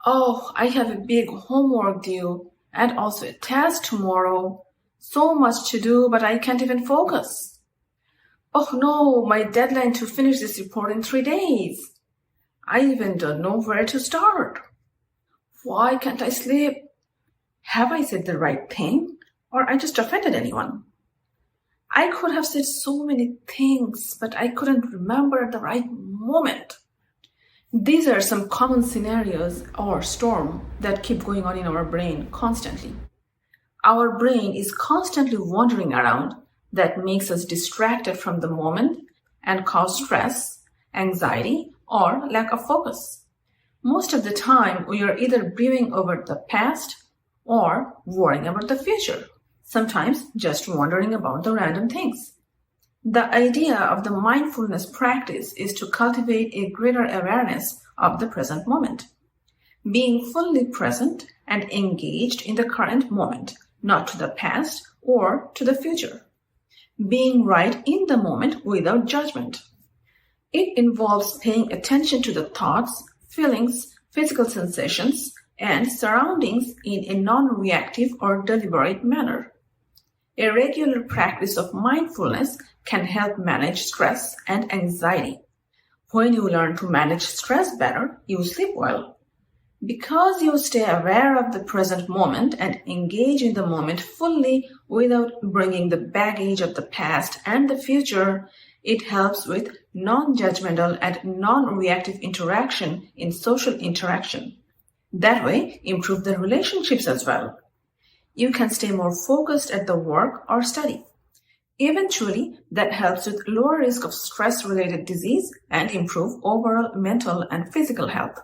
Oh, I have a big homework due and also a test tomorrow. So much to do, but I can't even focus. Oh no, my deadline to finish this report in 3 days. I even don't know where to start. Why can't I sleep? Have I said the right thing? Or I just offended anyone? I could have said so many things, but I couldn't remember at the right moment. These are some common scenarios or storm that keep going on in our brain constantly. Our brain is constantly wandering around that makes us distracted from the moment and cause stress, anxiety, or lack of focus. Most of the time, we are either brooding over the past or worrying about the future, sometimes just wondering about the random things. The idea of the mindfulness practice is to cultivate a greater awareness of the present moment, being fully present and engaged in the current moment, not to the past or to the future, being right in the moment without judgment. It involves paying attention to the thoughts, feelings, physical sensations, and surroundings in a non-reactive or deliberate manner. A regular practice of mindfulness can help manage stress and anxiety. When you learn to manage stress better, you sleep well. Because you stay aware of the present moment and engage in the moment fully without bringing the baggage of the past and the future, it helps with non-judgmental and non-reactive interaction in social interaction. That way, improve the relationships as well. You can stay more focused at the work or study. Eventually, that helps with lower risk of stress-related disease and improve overall mental and physical health.